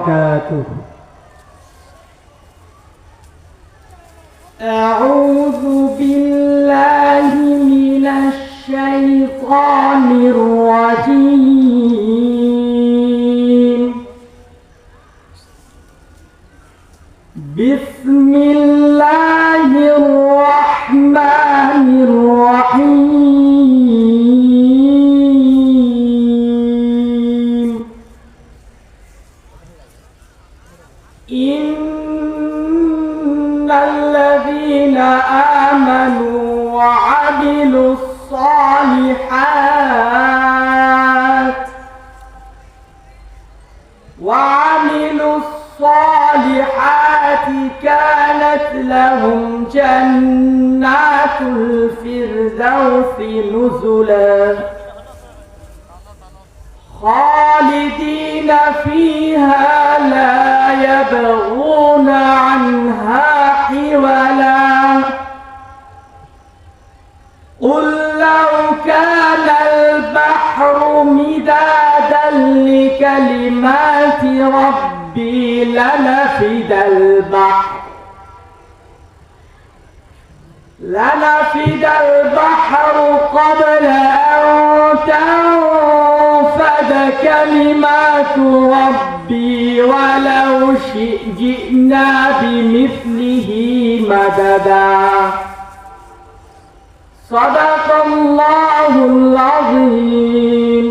وبركاته. أعوذ بالله من الشيطان الرجيم. بسم الله الرحمن الرحيم. إن الذين آمنوا وعملوا الصالحات كانت لهم جنات الفردوس نزلا خالدين فيها لا يبغون عنها حولا. قل لو كان البحر مدادا لكلمات ربي لنفد البحر قبل أن تنفد كلمات ربي ولو جئنا بمثله مددا. صدق الله العظيم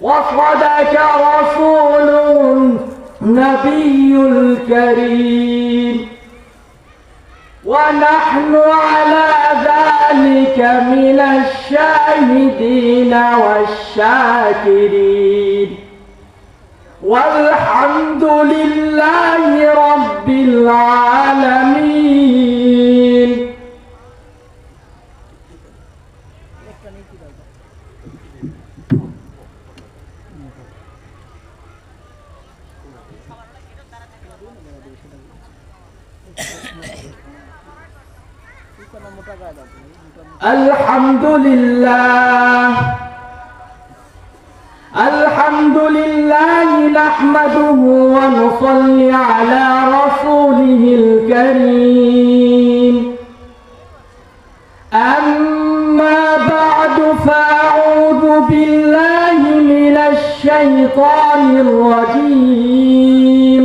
وصدق رسوله النبي الكريم ونحن على ذلك من الشاهدين والشاكرين والحمد لله رب العالمين. الحمد لله نحمده ونصلي على رسوله الكريم. أما بعد فأعوذ بالله من الشيطان الرجيم.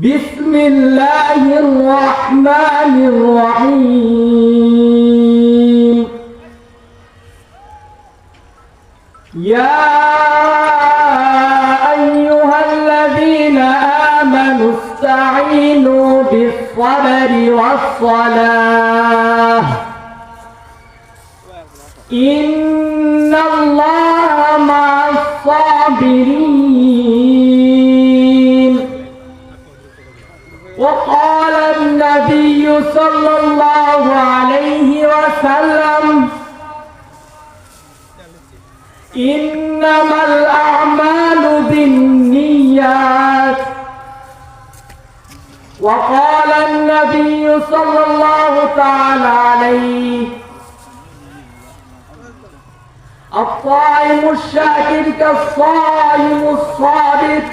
بسم الله الرحمن الرحيم. يا أيها الذين آمنوا استعينوا بالصبر والصلاة إن الله مع الصابرين. وقال النبي صلى الله عليه وسلم إنما الأعمال بالنيات. وقال النبي صلى الله تعالى عليه الصائم الشاكر كالصائم الصابر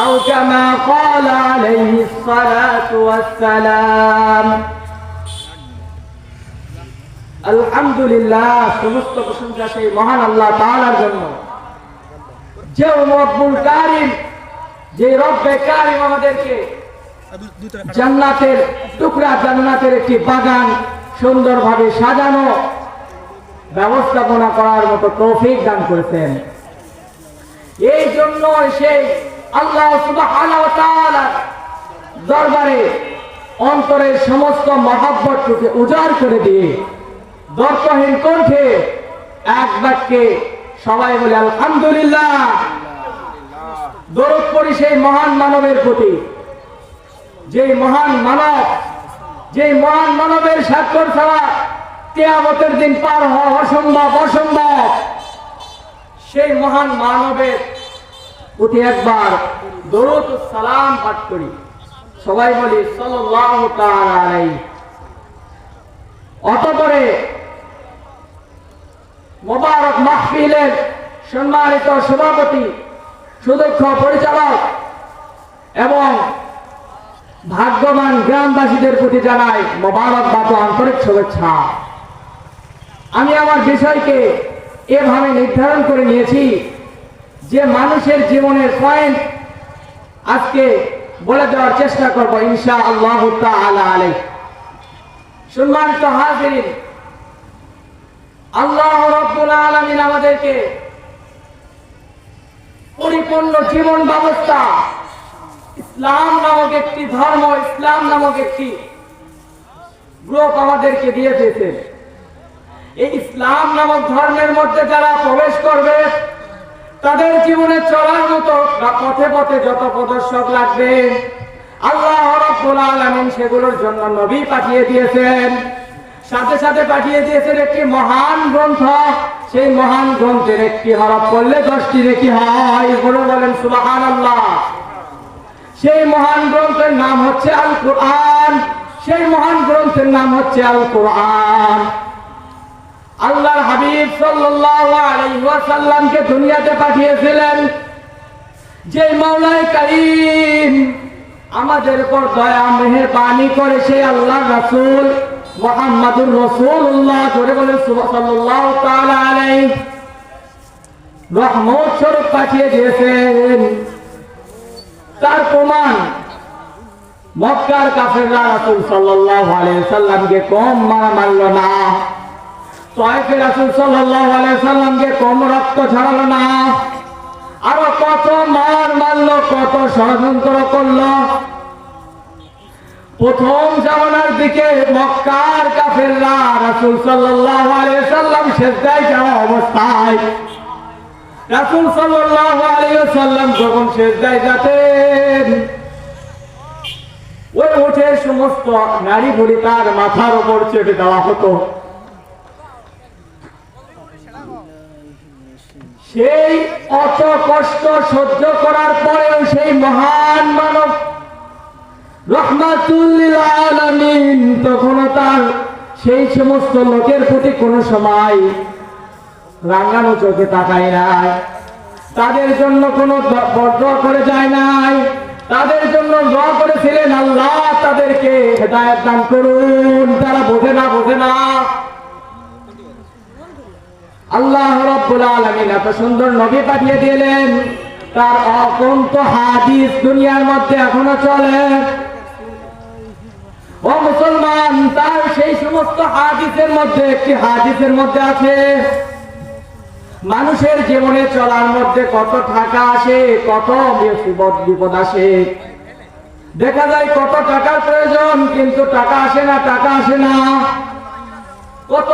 أو كما قال عليه الصلاة والسلام. আলহামদুলিল্লাহ, সমস্ত প্রশংসা সেই মহান আল্লাহ তাআলার জন্য, যে রব্বুল কারীম, যে রব্বে কারীম আমাদেরকে জান্নাতের টুকরা, জান্নাতের একটি বাগান সুন্দরভাবে সাজানো ব্যবস্থাপনা করার মতো তৌফিক দান করেছেন। এই জন্য সেই আল্লাহ সুবহানাহু ওয়া তাআলা দরবারে অন্তরের সমস্ত মহব্বতকে উজাড় করে দিয়ে দর্পহীন কণ্ঠে এক বাক্যে সবাই বলে আলহামদুলিল্লাহ। দরুদ পড়ি সেই মহান মানবের প্রতি, যে মহান মানবের স্বাক্ষর ছাড়া কিয়ামতের দিন পার হওয়া অসম্ভব। সেই মহান মানবের প্রতি একবার দরুদ ও সালাম পাঠ করি। সবাই বলি সাল্লাল্লাহু তাআলা আলাইহি। অতঃপরে মোবারক মাহফিলের সম্মানিত সভাপতি, সুদক্ষ পরিচালক এবং ভাগ্যবান গ্রামবাসীদের প্রতি জানাই মোবারকবাদ ও আন্তরিক শুভেচ্ছা। আমি আমার বিষয়কে এভাবে নির্ধারণ করে নিয়েছি যে মানুষের জীবনের পয়েন্ট আজকে বলে দেওয়ার চেষ্টা করব ইনশাআল্লাহ তাআলা আলাইহি। সম্মানিত হাজিরিন, আল্লাহ রাব্বুল আলামিন আমাদেরকে পরিপূর্ণ জীবন ব্যবস্থা, ইসলাম নামক একটি ধর্ম, ইসলাম নামক একটি গ্রুপ আমাদেরকে দিয়ে দিয়েছেন। এই ইসলাম নামক ধর্মের মধ্যে যারা প্রবেশ করবে তাদের জীবনে চলার মতো পথে পথে যত প্রদর্শক লাগবে আল্লাহ রাব্বুল আলামিন সেগুলোর জন্য নবী পাঠিয়ে দিয়েছেন। সাথে সাথে পাঠিয়ে দিয়েছেন একটি মহান গ্রন্থ। সেই মহান গ্রন্থের একটি হরফ পড়লে 10টি নেকি হয়। বলেন সুবহানাল্লাহ। সেই মহান গ্রন্থের নাম হচ্ছে আল কোরআন। সেই মহান গ্রন্থের নাম হচ্ছে আল কোরআন। আল্লাহর হাবিব সাল্লাল্লাহু আলাইহি ওয়াসাল্লামকে দুনিয়াতে পাঠিয়েছিলেন যে মাওলাই কারীম আমাদের উপর দয়া মেহেরবানি করে সেই আল্লাহর রাসূল মুহাম্মাদুর রাসূলুল্লাহ করে বলেন সাল্লাল্লাহু তাআলা আলাইহি রহমত স্বরূপ পাঠিয়ে দিয়েছেন। তার প্রমাণ মক্কার কাফেররা রাসূল সাল্লাল্লাহু আলাইহি সাল্লামকে কম মারল না, তায়েফের রাসূল সাল্লাল্লাহু আলাইহি সাল্লামকে কম রক্ত ঝরালো না, আরো কত মারলো, কত ষড়যন্ত্র করলো। প্রথম জামানার দিকে মক্কার কাফেররা রাসূল সাল্লাল্লাহু আলাইহি সাল্লাম সিজদায় যাওয়া অবস্থায় রাসূল সাল্লাল্লাহু আলাইহি সাল্লাম যখন সিজদায় যেতেন ওই উটের সমস্ত নারী ভুঁড়ি তার মাথার উপর চেপে দেওয়া হতো। সেই অত কষ্ট সহ্য করার পরেও সেই মহান মানব রাহমাতুল লিল আলামিন তখনও তার সেই সমস্ত লোকের প্রতি কোনো সময় রাঙানো চোখে তাকায় নাই, তাদের জন্য কোনো বদদোয়া করে যায় নাই, তাদের জন্য দোয়া করেছিলেন আল্লাহ তাদেরকে হেদায়েত দান করুন। তারা বোঝে না। আল্লাহ রাব্বুল আলামিন এত সুন্দর নবী পাঠিয়ে দিলেন, তার অগণিত হাদিস দুনিয়ার মধ্যে এখনো চলে। ও মুসলমান, তার সেই সমস্ত হাদিসের মধ্যে একটি হাদিসের মধ্যে আছে মানুষের জীবনে চলার মধ্যে কত টাকা আসে, কত বিপদ আসে। দেখা যায় কত টাকার প্রয়োজন কিন্তু টাকা আসে না। কত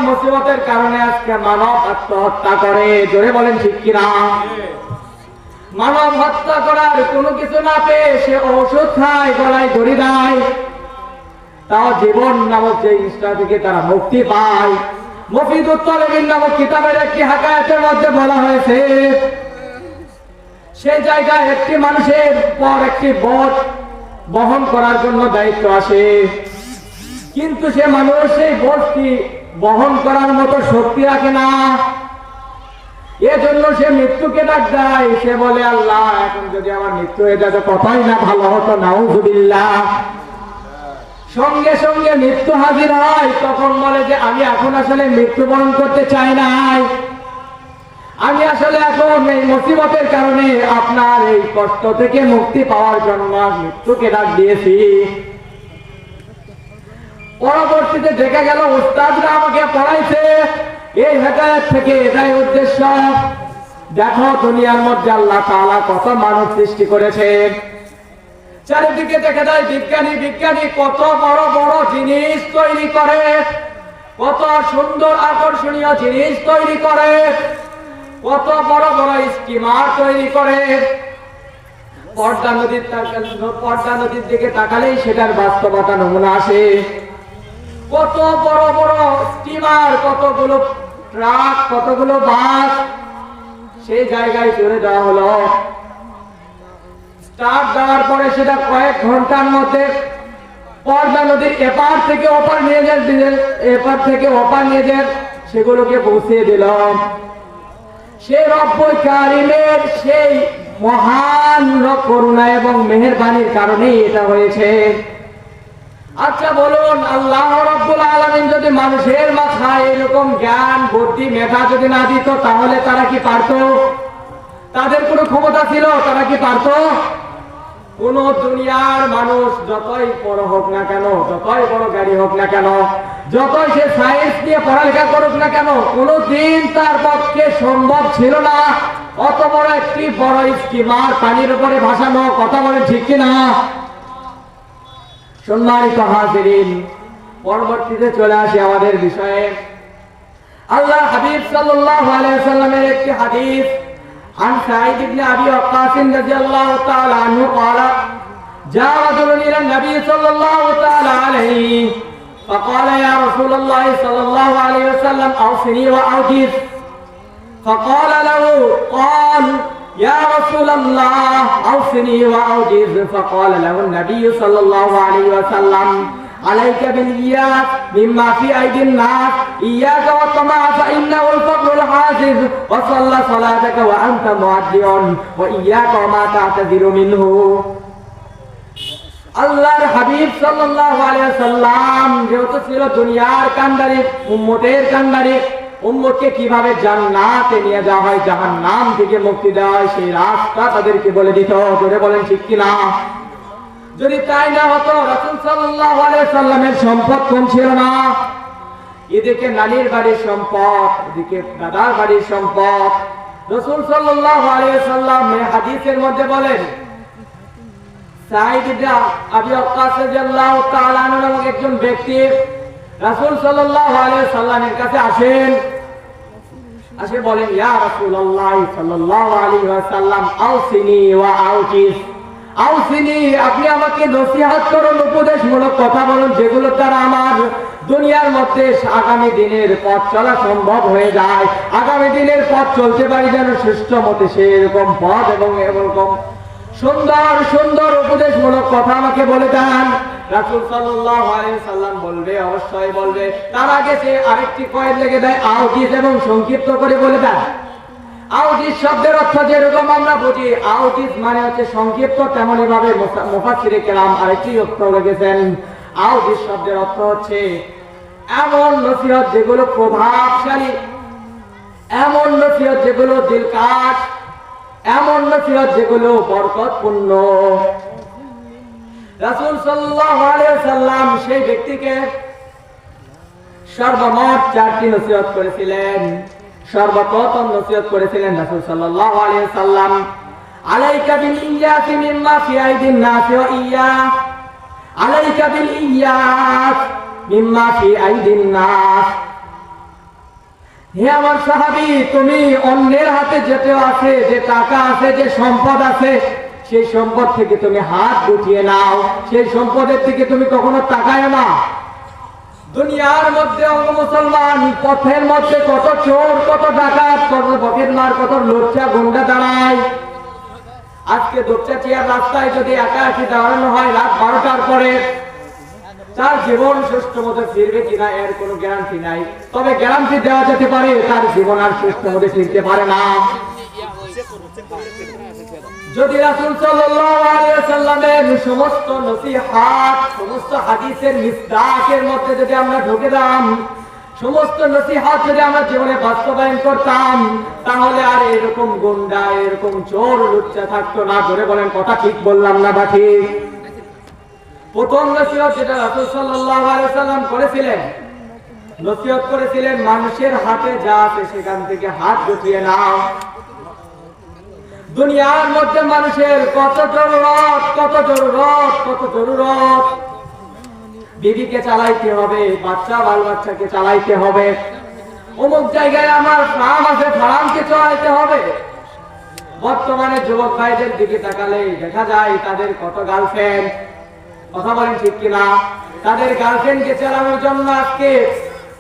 মুসিবতের কারণে আজকে মানব আত্মহত্যা করে। জোরে বলেন ঠিক কিনা? মানব হত্যা করার কোনো কিছু না পেয়ে সে ঔষধ খায়, গলায় দড়ি দেয়, তাও জীবন নামক যে জিনিসটা থেকে তারা মুক্তি পায়। মুফিদুত তালিবিন নামক কিতাবের একটি হাকায়াতের মধ্যে বলা হয়েছে সেই জায়গায় একটি মানুষের পর একটি বোঝ বহন করার জন্য দায়িত্ব আসে, কিন্তু সে মানুষ সেই বোঝটি বহন করার মতো শক্তি রাখে না। এজন্য সে মৃত্যুকে ডাক দেয়। সে বলে আল্লাহ এখন যদি আমার মৃত্যু হয়ে যায় তো কতই না ভালো হতো, নাউযুবিল্লাহ। সঙ্গে সঙ্গে মৃত্যু হাজির হয়। তখন বলে যে আমি এখন আসলে মৃত্যুবরণ করতে চাই নাই, আমি আসলে এখন এই মুসিবতের কারণে আপনার এই কষ্ট থেকে মুক্তি পাওয়ার জন্য মৃত্যুকে ডাক দিয়েছি। পরবর্তীতে দেখা গেল উস্তাদরা আমাকে পড়াইছে এই হেদায়েত থেকে এটাই উদ্দেশ্য। দেখো দুনিয়ার মধ্যে আল্লাহ তাআলা কত মানব সৃষ্টি করেছেন, চারিদিকে দেখা যায় বিজ্ঞানী কত বড় বড় জিনিস তৈরি করে, কত সুন্দর আকর্ষণীয় জিনিস তৈরি করে, কত বড় বড় স্টিমার তৈরি করে। পদ্মা নদীর দিকে তাকালেই সেটার বাস্তবতা নমুনা আসে। কত বড় বড় স্টিমার, কতগুলো ট্রাক, কতগুলো বাস সেই জায়গায় চলে দেওয়া হলো। স্টার্ট দেওয়ার পরে সেটা কয়েক ঘন্টার মধ্যে পর্দা নদীর এপার থেকে ওপার নিয়ে যান, এপার থেকে ওপার নিয়ে যান, সেগুলোকে পৌঁছে দিল। সে রব্বুল কারীমের সেই মহান করুণা এবং মেহেরবানির কারণেই এটা হয়েছে। আচ্ছা বলুন, আল্লাহ রাব্বুল আলামিন যদি মানুষের মাথায় এরকম জ্ঞান বুদ্ধি মেধা যদি না দিত, তাহলে তারা কি পারত? তাদের কোনো ক্ষমতা ছিল? তারা কি পারত? কোন দুনিয়ার মানুষ যতই বড় হোক না কেন, যতই বড় গাড়ি হোক না কেন, যতই সে সায়েন্স নিয়ে পড়ালেখা করুক না কেন, কোনদিন তার পক্ষে সম্ভব ছিল না অত বড় একটি বড় স্টিমার পানির উপরে ভাসানো। কথা বলে ঠিক কিনা? সম্মানিত হাজিরিন, পরবর্তীতে চলে আসি আমাদের বিষয়ে। আল্লাহ হাবিব সাল্লাল্লাহু আলাইহি ওয়াসাল্লামের একটি হাদিস, عن سعيد بن أبي وقاص رضي الله تعالى عنه قال جاء رجل إلى النبي صلى الله تعالى عليه فقال يا رسول الله صلى الله عليه وسلم أوصني وأوجز فقال له قال يا رسول الله أوصني وأوجز فقال له النبي صلى الله عليه وسلم عليك بالإياس مما في أيدي الناس إياك والطمع فإنه الفقر الحاسد وصلى صلاتك وأنت معدي وإياك وما تعتذر منه। আল্লাহর হাবিব সাল্লাল্লাহু আলাইহি ওয়াসাল্লাম যেহেতু ছিল দুনিয়ার কান্ডারি, উম্মতের কান্ডারি, উম্মতকে কিভাবে জান্নাতে নিয়ে যাওয়া হয়, জাহান্নাম থেকে মুক্তি দেওয়া হয়, সেই রাস্তা তাদেরকে বলে দিত। জোরে বলেন ঠিক কিনা? যদি তাই না হতো, রাসূল সাল্লাল্লাহু আলাইহি সাল্লামের সম্পদ কম ছিল না। এদিকে নানির বাড়ির সম্পদ, এদিকে দাদার বাড়ির সম্পদ। রাসূল সাল্লাল্লাহু আলাইহি সাল্লাম হাদিসের মধ্যে বলেন, সাঈদ ইবনে আবি ওয়াক্কাস রাদিয়াল্লাহু তাআলা আনহু নামক একজন ব্যক্তি রাসূল সাল্লাল্লাহু আলাইহি সাল্লামের কাছে আসেন, আসে বলেন, ইয়া রাসূলুল্লাহ সাল্লাল্লাহু আলাইহি ওয়াসাল্লাম আউসিনি ওয়া আউজিস, আউসিনি, আপনি আমাকে নসিহত করুন, উপদেশমূলক কথা বলুন, যেগুলো দ্বারা আমার দুনিয়ার মধ্যে আগামী দিনের পথ চলা সম্ভব হয়ে যায়, আগামী দিনের পথ চলতে পারি যেন সুষ্ঠ মতে, সেরকম পথ এবং এরকম সুন্দর সুন্দর উপদেশমূলক কথা আমাকে বলে দেন। রাসূল সাল্লাল্লাহু আলাইহি সাল্লাম বলবে, অবশ্যই বলবে। তার আগে সে আরেকটি কয়েদ লেগে দেয়, আউজিস, এবং সংক্ষিপ্ত করে বলে দেন। আউজিস শব্দের অর্থ যেরকম আমরা বুঝি, আউজিস মানে হচ্ছে সংক্ষিপ্ত, তেমনি ভাবে মুফাসসিরে কেরাম আরেকটি অর্থ রেখেছেন। আউজিস শব্দের অর্থ হচ্ছে এমন নসিহত যেগুলো প্রভাবশালী, এমন নসিহত যেগুলো দিলকাশ, এমন নসিহত যেগুলো বরকতপূর্ণ। রাসূল সাল্লাল্লাহু আলাইহি সাল্লাম সেই ব্যক্তিকে সর্বমোট 4টি নসিহত করেছিলেন। সর্বপ্রথম নসিহত করেছিলেন রাসূল সাল্লাল্লাহু আলাইহি সাল্লাম, আলাইকা বিল ইয়াস মিম্মা ফি আইদিন নাস ওয়া ইয়া, আলাইকা বিল ইয়াস মিম্মা ফি আইদিন নাস। হে আমার সাহাবী, তুমি অন্যের হাতে যেতে আছে, যে টাকা আছে, যে সম্পদ আছে, সেই সম্পদ থেকে তুমি হাত গুটিয়ে নাও, সেই সম্পদের থেকে তুমি কখনো তাকায় না। দুনিয়ার মধ্যে অঙ্গ মুসলমান, পথের মধ্যে কত চোর, কত ডাকাত, কত পকেটমার, কত লোচ্চা গুন্ডা দাঁড়ায়। আজকে দুপচাচিয়ার রাস্তায় যদি একা একি দাঁড়ানো হয় রাত 12টার পরে, তার জীবন সুষ্ঠু মতো ফিরবে কিনা এর কোনো গ্যারান্টি নাই। তবে গ্যারান্টি দেওয়া যেতে পারে তার জীবন আর সুষ্ঠু মতো ফিরতে পারে না। যদি রাসূল সাল্লাল্লাহু আলাইহি ওয়াসাল্লামের সমস্ত নসিহত, সমস্ত হাদিসের মিসদাকের মধ্যে যদি আমরা ঢুকে যাম, সমস্ত নসিহত যদি আমরা জীবনে বাস্তবায়ন করতাম, তাহলে আর এরকম গুন্ডা, এরকম চোর লুচ্চা থাকতো না। ধরে বলেন কথা ঠিক বললাম না বা ঠিক? প্রথম নসিহত যেটা রাসূল সাল্লাল্লাহু আলাইহি ওয়াসাল্লাম করেছিলেন, নসিহত করেছিলেন, মানুষের হাতে যা আছে সেখান থেকে হাত গুটিয়ে নাও। দুনিয়ার মধ্যে মানুষের কত জরুরত, কত জরুরত, কত জরুরত। বিবিকে চালাইতে হবে, বাচ্চা বাল বাচ্চাকে চালাইতে হবে, অমুক জায়গায় আমার ফার্ম আছে, ফার্মকে চালাইতে হবে। বর্তমানে যুবক ভাইদের দিকে তাকালে দেখা যায় তাদের কত গার্লফ্রেন্ড। কথা বলেন ঠিক কিনা? তাদের গার্লফ্রেন্ডকে চালানোর জন্য আজকে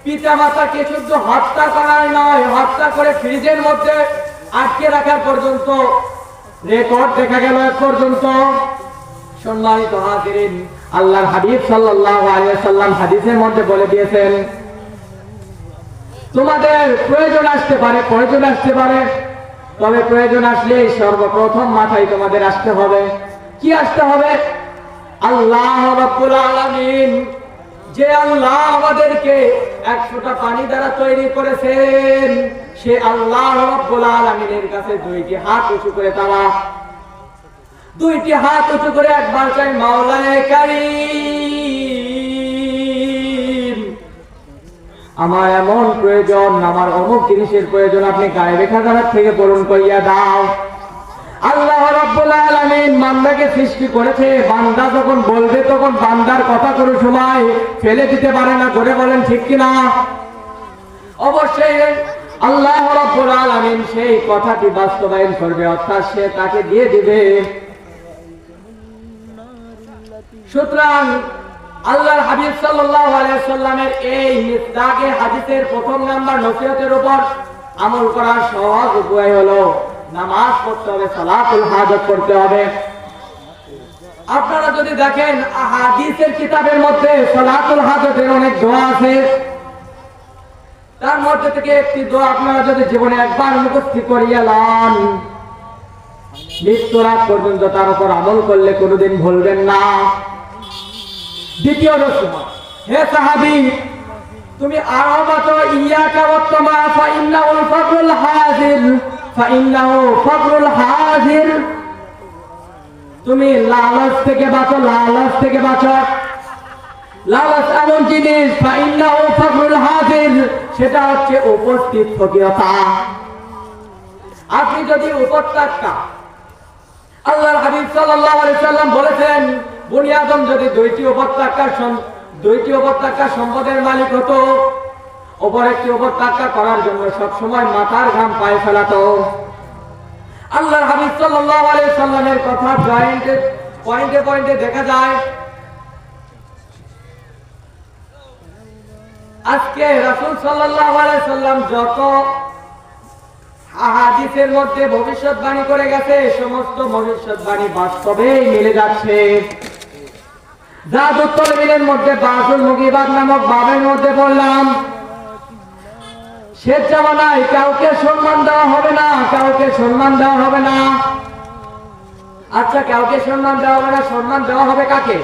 পিতা মাতাকে শুধু হত্যা করাই নয়, হত্যা করে ফ্রিজের মধ্যে আটকে রাখার পর্যন্ত রেকর্ড দেখা গেল। এক পর্যন্ত সম্মানিত হাজিরিন, আল্লাহর হাবিব সাল্লাল্লাহু আলাইহি ওয়াসাল্লাম হাদিসের মধ্যে বলে দিয়েছেন, তোমাদের প্রয়োজন আসতে পারে, তবে প্রয়োজন আসলে সর্বপ্রথম মাথায় তোমাদের আসতে হবে, কি আসতে হবে? আল্লাহ রাব্বুল আলামিন, যে আল্লাহ আমাদেরকে এক ফোঁটা পানি দ্বারা তৈরি করেছেন, সে আল্লাহ রাব্বুল আলামিনের কাছে দুইটি হাত উঁচু করে একবার চাই, মাওলায়ে কারীম, আমার এমন প্রয়োজন, আমার অমুক জিনিসের প্রয়োজন, আপনি গায়েবে খাজানার থেকে পূরণ করিয়া দাও। আল্লাহ রাব্বুল আলামিন বান্দাকে সৃষ্টি করেছে, বান্দা যখন বলবে তখন বান্দার কথা কোনো সময় ফেলে দিতে পারে না, করে বলেন ঠিক কিনা? অবশ্যই আল্লাহ রাব্বুল আলামিন সেই কথাটি বাস্তবায়ন করবে, অর্থাৎ সে তাকে দিয়ে দিবে। সুতরাং আল্লাহর হাবিব সাল্লাল্লাহু আলাইহি ওয়াসাল্লামের এই মিসদাকে হাদিসের প্রথম নাম্বার নসিহতের উপর আমল করার সহজ উপায় হলো নামাজ পড়তে হবে, সালাতুল হাজাত পড়তে হবে। আপনারা যদি দেখেন হাদিসের কিতাবের মধ্যে সালাতুল হাজাতের অনেক দোয়া আছে, তার মধ্যে থেকে একটি দোয়া আপনারা যদি জীবনে একবার মুখস্থ করিয়া লন, মৃত্যুর আগ পর্যন্ত তার উপর আমল করলে কোনোদিন ভুলবেন না। দ্বিতীয় রসুমা, হে সাহাবী, তুমি আরো বাতো, ইয়াকা ওয়াত্তামা ফাইন্নাহুল ফাকরুল হাজির, তুমি লালচ থেকে বাঁচো, লালচ এমন জিনিস, ফাইন্নাহু ফাকরুল হাজির, সেটা হচ্ছে উপস্থিত ফকিরতা। আপনি যদি উপত্যকা, আল্লাহর হাবিব সাল্লাল্লাহু আলাইহি ওয়াসাল্লাম বলেছেন, বনি আদম যদি দুইটি উপত্যকার সম্পদের মালিক হতো, অপর একটি উপত্যকা করার জন্য সব সময় মাথার ঘাম পায়ে ফেলাতো। আল্লাহর হাবিব সাল্লাল্লাহু আলাইহি ওয়াসাল্লামের কথা পয়েন্টে দেখা যায়। আজকে রাসূল সাল্লাল্লাহু আলাইহি ওয়াসাল্লাম যত হাদিসের মধ্যে ভবিষ্যৎবাণী করে গেছে, সমস্ত ভবিষ্যৎবাণী বাস্তবেই মিলে যাচ্ছে। জাদুত তলবিলের মধ্যে বাসুল মুগিবাদ নামক বাবের মধ্যে বললাম, শেষ জামানায় কাউকে সম্মান দেওয়া হবে না। আচ্ছা, কাউকে সম্মান দেওয়া হবে না, সম্মান দেওয়া হবে কাকে?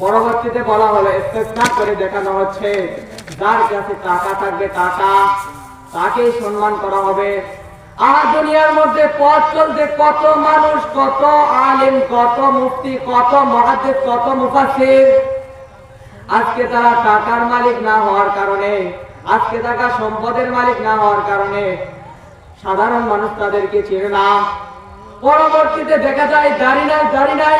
পরবর্তীতে বলা হলো, ইস্তেসনা করে দেখানো হচ্ছে, যার কাছে টাকা থাকবে তাকেই সম্মান করা হবে। আর দুনিয়ার মধ্যে পথ চলতে কত মানুষ, কত আলেম, কত মুফতি, কত মুহাদ্দিস, কত মুফাসসির, আজকে তারা টাকার মালিক না হওয়ার কারণে, আজকে টাকা সম্পদের মালিক না হওয়ার কারণে সাধারণ মানুষ তাদেরকে চেনে না। পরবর্তীতে দেখা যায় দাড়ি নাই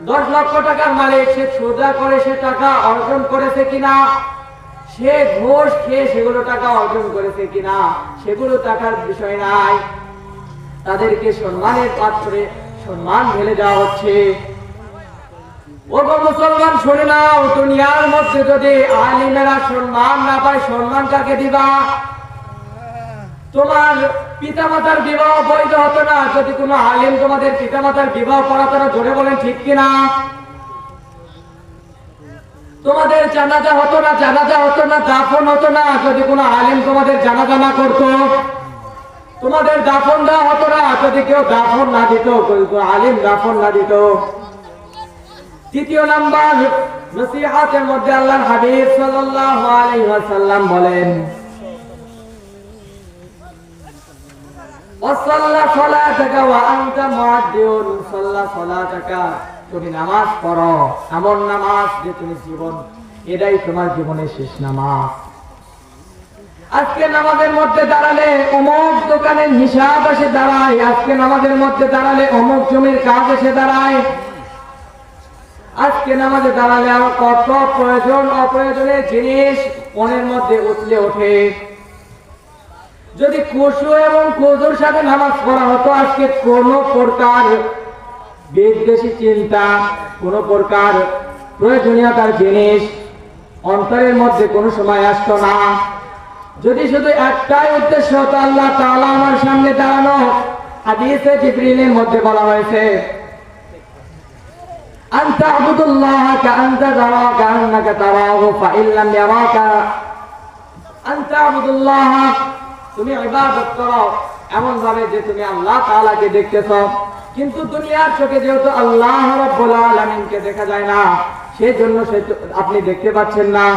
10 লক্ষ টাকার মালিক, সে সোজা করে সে টাকা অর্জন করেছে কিনা, সে ঘোষ খেয়ে সেগুলো টাকা অর্জন করেছে কিনা, সেগুলো টাকার বিষয় নাই। তাদেরকে সম্মানের পাত্রে সম্মান ঢেলে দেওয়া হচ্ছে। ও মুসলমান, শুনে নাও, দুনিয়ার মধ্যে যদি আলিমেরা সম্মান না পায়, সম্মান কাকে দিবা? তোমার পিতামাতার বিবাহ বৈধ হতো না যদি কোনো আলিম তোমাদের পিতামাতার বিবাহ করাতো না, জোরে বলেন ঠিক কিনা? তোমাদের জানাজা হতো না, দাফন হতো না যদি কোনো আলিম তোমাদের জানাজা না করতো। তোমাদের দাফন দেওয়া হতো না যদি কেউ দাফন না দিত, আলিম দাফন না দিত। তৃতীয় নাম্বার নসিহতের মধ্যে আল্লাহর হাবিব সাল্লাল্লাহু আলাইহি ওয়াসাল্লাম বলেন, ওয়াসাল্লা সালাতাকা ওয়া আনতা মুআদ্দিউন, সাল্লা সালাতাকা, তুমি নামাজ পড়ো এমন নামাজ যে তুমি এটাই তোমার জীবনের শেষ নামাজ। আজকে নামাজের মধ্যে দাঁড়ালে অমুক দোকানের হিসাব এসে দাঁড়ায়, আজকে নামাজের মধ্যে দাঁড়ালে অমুক জমির কাজ এসে দাঁড়ায়, আজকে নামাজে দাঁড়ালে আমার কত প্রয়োজন অপ্রয়োজনের জিনিস মনের মধ্যে উঠলে ওঠে। যদি খুশু এবং খুজুর সাথে নামাজ পড়া হতো, আজকে কোন প্রকার বিদ্বেষী চিন্তা, কোন প্রকার প্রয়োজনীয়তার জিনিস অন্তরের মধ্যে কোনো সময় আসতো না। যদি শুধু একটাই উদ্দেশ্য হতো, আল্লাহ তাআলা আমার সামনে দাঁড়ানো। হাদিসে জিবরিলের মধ্যে বলা হয়েছে, আন তা'বুদুল্লাহ কাআন্তা তারাহু কাআন্নাকা তারাহু ফাইন লাম ইয়ারাকা আন তা'বুদুল্লাহ, তুমি ইবাদত করো এমন ভাবে যে তুমি আল্লাহ তাআলাকে দেখতেছো, কিন্তু দুনিয়ার চোখে যেহেতু আল্লাহ রাব্বুল আলামিনকে দেখা যায় না, সেজন্য আপনি দেখতে পাচ্ছেন না।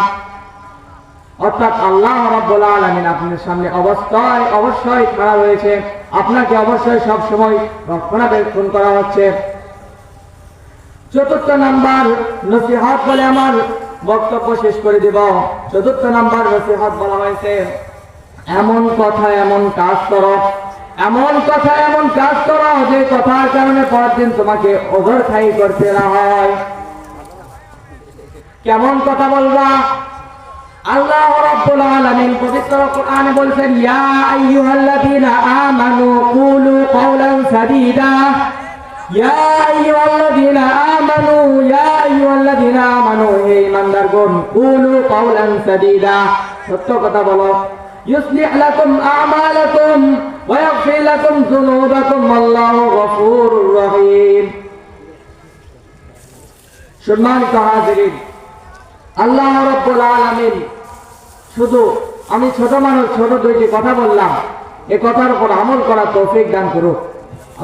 অর্থাৎ আল্লাহ রাব্বুল আলামিন আপনার সামনে অবশ্যই খাড়া রয়েছে, আপনাকে অবশ্যই সব সময় রক্ষণাবেক্ষণ করা হচ্ছে। চতুর্থ নাম্বার নসিহত বলে আমার বক্তব্য শেষ করে দিব। চতুর্থ নাম্বার নসিহত বলা হয়েছে এমন কথা এমন কাজ করো, এমন কথা এমন কাজ করো যে কথার কারণে পরের দিন তোমাকে ওভারখাই করতে না হয়। কেমন কথা বলবা? আল্লাহ রাব্বুল আলামিন পবিত্র কোরআনে বলেছেন, ইয়া আইয়ুহাল্লাযীনা আমানু কুলু কাওলান সাদীদা, ইয়া আইয়ুহাল্লাযীনা আমানু, ইয়া আইয়ুহাল্লাযীনা আমানু, হে ঈমানদারগণ, কুলু কাওলান সাদীদা, সত্য কথা বলো। ইউসলিহ লাকুম আমালাকুম ওয়া ইয়াগফির লাকুম যুনুবাকুম, আল্লাহু গফুরুর রহিম। সম্মানিত হাজিরিন, আল্লাহ রাব্বুল আলামিন শুধু আমি ছোট মানুষ, ছোট দুইটি কথা বললাম, এই কথার উপর আমল করার তৌফিক দান করুক।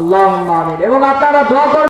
আল্লাহুম্মা আমিন। এবং আপনারা দোয়া করুন।